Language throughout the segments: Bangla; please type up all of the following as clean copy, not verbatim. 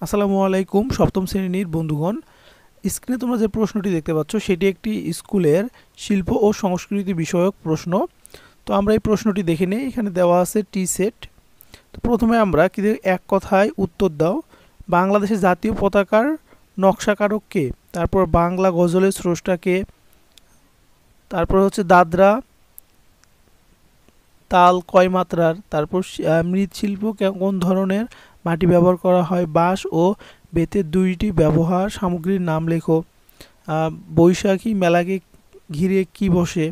আসসালামু আলাইকুম সপ্তম শ্রেণীর বন্ধুগণ। স্ক্রিনে তোমরা যে প্রশ্নটি দেখতে পাচ্ছ সেটি একটি স্কুলের শিল্প ও সংস্কৃতি বিষয়ক প্রশ্ন। তো আমরা এই প্রশ্নটি দেখে নিই। এখানে দেওয়া আছে টি সেট। তো প্রথমে আমরা কিন্তু এক কথায় উত্তর দাও। বাংলাদেশের জাতীয় পতাকার নকশাকারক কে? তারপর বাংলা গজলের স্রষ্টা কে? তারপর হচ্ছে দাদরা তাল কয় মাত্রার? তারপর মৃৎশিল্প কোন ধরনের মাটি ব্যবহার করা হয়? বাঁশ ও বেতের দুইটি ব্যবহার সামগ্রীর নাম লেখো। বৈশাখী মেলাকে ঘিরে কি বসে?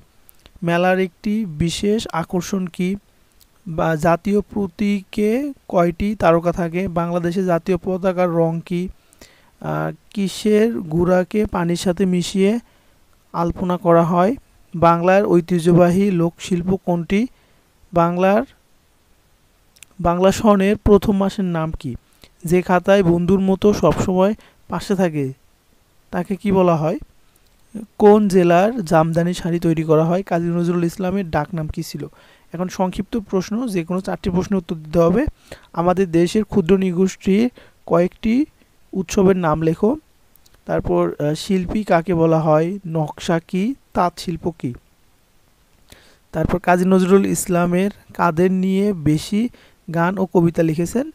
মেলার একটি বিশেষ আকর্ষণ কি? বা জাতীয় প্রতীকে কয়টি তারকা থাকে? বাংলাদেশের জাতীয় পতাকার রং কি? কিসের গুঁড়াকে পানির সাথে মিশিয়ে আলপনা করা হয়? বাংলার ঐতিহ্যবাহী লোকশিল্প কোনটি? বাংলার বাংলা সনের প্রথম মাসের নাম কি? যে খাতায় বন্ধুর মতো সবসময় পাশে থাকে তাকে কি বলা হয়? কোন জেলার জামদানি শাড়ি তৈরি করা হয়? কাজী নজরুল ইসলামের ডাকনাম কি ছিল? এখন সংক্ষিপ্ত প্রশ্ন, যে কোনো চারটি প্রশ্নের উত্তর দিতে হবে। আমাদের দেশের ক্ষুদ্র নৃগোষ্ঠীর কয়েকটি উৎসবের নাম লেখো। তারপর শিল্পী কাকে বলা হয়? নকশা কি? তাঁত শিল্প কি? তারপর কাজী নজরুল ইসলামের কাদের নিয়ে বেশি গান ও কবিতা লিখেছেন?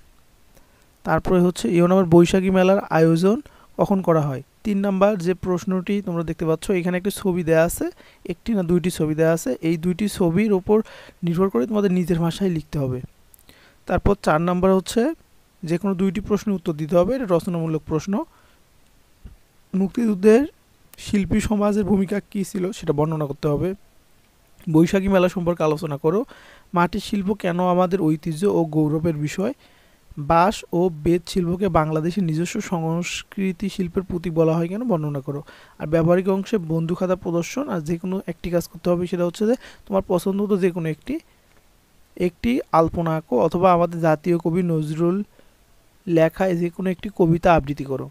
তারপরে হচ্ছে নাম্বার বৈশাখী মেলার আয়োজন কখন করা হয়? 3 নাম্বার যে প্রশ্নটি তোমরা দেখতে পাচ্ছ, এখানে একটি ছবি দেওয়া আছে, একটি না দুইটি ছবি দেওয়া আছে। এই দুইটি ছবির উপর নির্ভর করে তোমাদের নিজের ভাষায় লিখতে হবে। তারপর 4 নাম্বার হচ্ছে যে কোনো দুইটি প্রশ্নের উত্তর দিতে হবে, এটা রচনামূলক প্রশ্ন। মুক্তিযুদ্ধের শিল্পী সমাজের ভূমিকা কী ছিল সেটা বর্ণনা করতে হবে। বৈশাখী মেলা সম্পর্কে আলোচনা করো। মাটির শিল্প কেন আমাদের ঐতিহ্য ও গৌরবের বিষয়? বাঁশ ও বেত শিল্পকে বাংলাদেশের নিজস্ব সংস্কৃতি শিল্পের প্রতীক বলা হয় কেন? বর্ণনা করো। আর ব্যবহারিক অংশে বন্ধু খাতা প্রদর্শন। আর যে কোনো একটি কাজ করতে হবে, সেটা হচ্ছে যে তোমার পছন্দ মতো যে কোনো একটি আলপনা আঁকো, অথবা আমাদের জাতীয় কবি নজরুল লেখা যে কোনো একটি কবিতা আবৃত্তি করো।